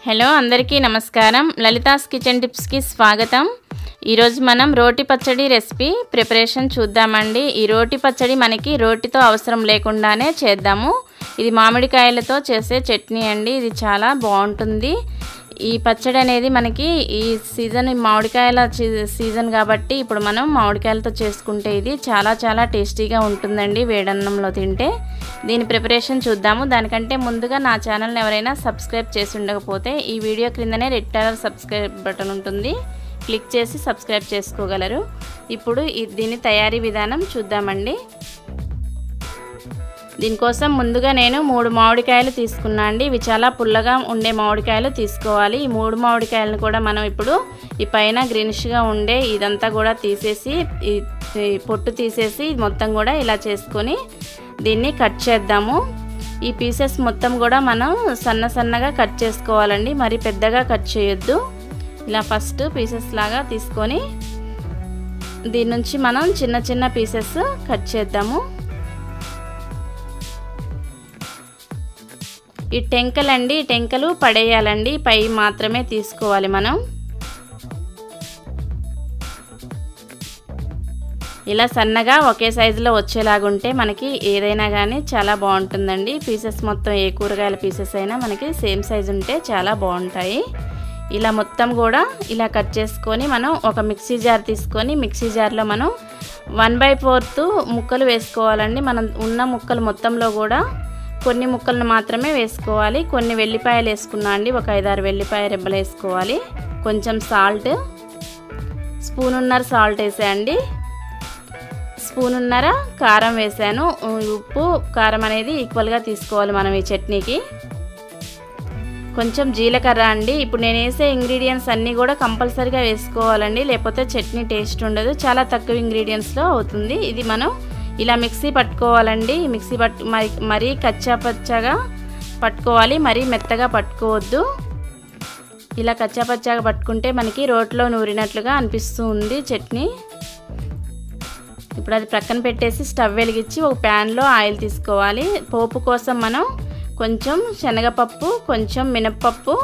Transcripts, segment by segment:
Hello అందరికీ నమస్కారం. Lalitha's kitchen tips కి స్వాగతం. ఈ రోజు మనం రోటి పచ్చడి రెసిపీ ప్రిపరేషన్ చూద్దామండి. ఈ రోటి పచ్చడి మనకి రోటితో అవసరం లేకుండానే చేద్దాము. ఇది మామిడికాయలతో చేసే చట్నీ అండి. ఇది చాలా బాగుంటుంది. ఈ పచ్చడి అనేది మనకి ఈ సీజన్ మామిడికాయల సీజన్ కాబట్టి ఇప్పుడు మనం మామిడికాయలతో చేసుకుంటే ఇది చాలా టేస్టీగా ఉంటుందండి వేడన్నంలో తింటే. దీని ప్రిపరేషన్ చూద్దాము. దానికంటే ముందుగా నా ఛానల్ని ఎవరైనా సబ్స్క్రైబ్ చేసి ఉండకపోతే ఈ వీడియో క్రిందనే రెడ్ కలర్ సబ్స్క్రైబ్ బటన్ ఉంటుంది, క్లిక్ చేసి సబ్స్క్రైబ్ చేసుకోగలరు. ఇప్పుడు దీని తయారీ విధానం చూద్దామండి. దీనికోసం ముందుగా నేను 3 మామిడికాయలు తీసుకున్నా అండి. ఇవి చాలా పుల్లగా ఉండే మామిడికాయలు తీసుకోవాలి. ఈ 3 మామిడికాయలను కూడా మనం ఇప్పుడు ఈ పైన గ్రీనిష్గా ఉండే ఇదంతా కూడా తీసేసి ఈ పొట్టు తీసేసి మొత్తం కూడా ఇలా చేసుకొని దీన్ని కట్ చేద్దాము. ఈ పీసెస్ మొత్తం కూడా మనం సన్నగా కట్ చేసుకోవాలండి. మరి పెద్దగా కట్ చేయొద్దు. ఇలా ఫస్ట్ పీసెస్ లాగా తీసుకొని దీని నుంచి మనం చిన్న పీసెస్ కట్ చేద్దాము. ఈ టెంకలండి, ఈ టెంకలు పడేయాలండి, పై మాత్రమే తీసుకోవాలి మనం. ఇలా సన్నగా ఒకే సైజులో వచ్చేలాగుంటే మనకి ఏదైనా కానీ చాలా బాగుంటుందండి. పీసెస్ మొత్తం ఏ కూరగాయల పీసెస్ అయినా మనకి సేమ్ సైజు ఉంటే చాలా బాగుంటాయి. ఇలా మొత్తం కూడా ఇలా కట్ చేసుకొని మనం ఒక మిక్సీ జార్ తీసుకొని మిక్సీ జార్లో మనం 1/4 ముక్కలు వేసుకోవాలండి. మనం ఉన్న ముక్కలు మొత్తంలో కూడా కొన్ని ముక్కలను మాత్రమే వేసుకోవాలి. కొన్ని వెల్లిపాయలు వేసుకున్నా అండి. ఒక 5-6 వెల్లిపాయ రెబ్బలు వేసుకోవాలి. కొంచెం సాల్ట్, స్పూనున్నర సాల్ట్ వేసాయండి. స్పూనున్నర కారం వేసాను. ఉప్పు కారం అనేది ఈక్వల్గా తీసుకోవాలి మనం ఈ చట్నీకి. కొంచెం జీలకర్ర అండి. ఇప్పుడు నేను వేసే ఇంగ్రీడియంట్స్ అన్నీ కూడా కంపల్సరీగా వేసుకోవాలండి, లేకపోతే చట్నీ టేస్ట్ ఉండదు. చాలా తక్కువ ఇంగ్రీడియంట్స్లో అవుతుంది. ఇది మనం ఇలా మిక్సీ పట్టుకోవాలండి. మిక్సీ మరీ కచ్చాపచ్చాగా పట్టుకోవాలి, మరీ మెత్తగా పట్టుకోవద్దు. ఇలా కచ్చాపచ్చాగా పట్టుకుంటే మనకి రోట్లో నూరినట్లుగా అనిపిస్తూ ఉంది చట్నీ. ఇప్పుడు అది ప్రక్కన పెట్టేసి స్టవ్ వెలిగించి ఒక ప్యాన్లో ఆయిల్ తీసుకోవాలి. పోపు కోసం మనం కొంచెం శనగపప్పు, కొంచెం మినప్పప్పు,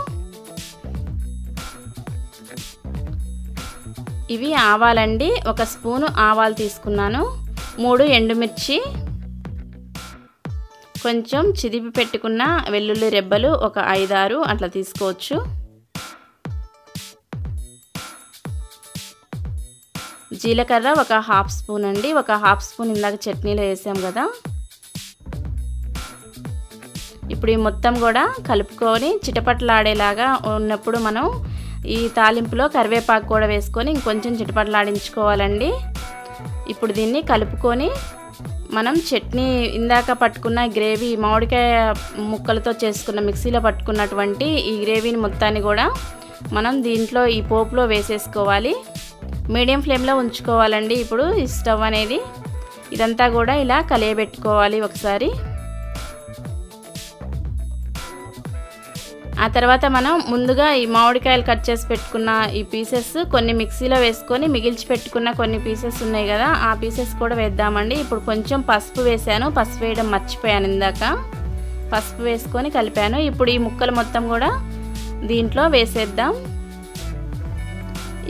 ఇవి ఆవాలండి. 1 స్పూను ఆవాలు తీసుకున్నాను. 3 ఎండుమిర్చి, కొంచెం చిదిపి పెట్టుకున్న వెల్లుల్లి రెబ్బలు ఒక 5-6 అట్లా తీసుకోవచ్చు. జీలకర్ర ఒక 1/2 స్పూన్ అండి. ఒక 1/2 స్పూన్ ఇందాక చట్నీలో వేసాం కదా. ఇప్పుడు ఈ మొత్తం కూడా కలుపుకొని చిటపట్లాడేలాగా ఉన్నప్పుడు మనం ఈ తాలింపులో కరివేపాకు కూడా వేసుకొని ఇంకొంచెం చిటపట్లాడించుకోవాలండి. ఇప్పుడు దీన్ని కలుపుకొని మనం చట్నీ ఇందాక పట్టుకున్న గ్రేవీ మామిడికాయ ముక్కలతో చేసుకున్న మిక్సీలో పట్టుకున్నటువంటి ఈ గ్రేవీని మొత్తాన్ని కూడా మనం దీంట్లో ఈ పోపులో వేసేసుకోవాలి. మీడియం ఫ్లేమ్లో ఉంచుకోవాలండి. ఇప్పుడు ఈ స్టవ్ అనేది ఇదంతా కూడా ఇలా కలియబెట్టుకోవాలి ఒకసారి. ఆ తర్వాత మనం ముందుగా ఈ మామిడికాయలు కట్ చేసి పెట్టుకున్న ఈ పీసెస్ కొన్ని మిక్సీలో వేసుకొని మిగిల్చి పెట్టుకున్న కొన్ని పీసెస్ ఉన్నాయి కదా, ఆ పీసెస్ కూడా వేద్దామండి. ఇప్పుడు కొంచెం పసుపు వేసాను. పసుపు వేయడం మర్చిపోయాను ఇందాక. పసుపు వేసుకొని కలిపాను. ఇప్పుడు ఈ ముక్కలు మొత్తం కూడా దీంట్లో వేసేద్దాం.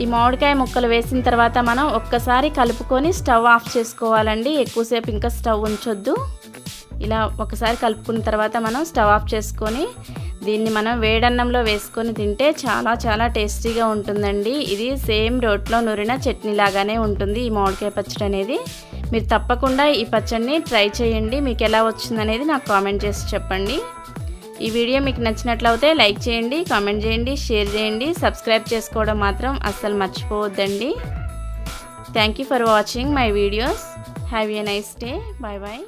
ఈ మామిడికాయ ముక్కలు వేసిన తర్వాత మనం ఒక్కసారి కలుపుకొని స్టవ్ ఆఫ్ చేసుకోవాలండి. ఎక్కువసేపు ఇంకా స్టవ్ ఉంచొద్దు. ఇలా ఒకసారి కలుపుకున్న తర్వాత మనం స్టవ్ ఆఫ్ చేసుకొని దీన్ని మనం వేడన్నంలో వేసుకొని తింటే చాలా టేస్టీగా ఉంటుందండి. ఇది సేమ్ రోట్లో నూరిన చట్నీ లాగానే ఉంటుంది ఈ మామిడికాయ పచ్చడి అనేది. మీరు తప్పకుండా ఈ పచ్చడిని ట్రై చేయండి. మీకు ఎలా వచ్చిందనేది నాకు కామెంట్ చేసి చెప్పండి. ఈ వీడియో మీకు నచ్చినట్లయితే లైక్ చేయండి, కామెంట్ చేయండి, షేర్ చేయండి. సబ్స్క్రైబ్ చేసుకోవడం మాత్రం అస్సలు మర్చిపోవద్దండి. Thank you for watching my videos. Have a nice day. Bye bye.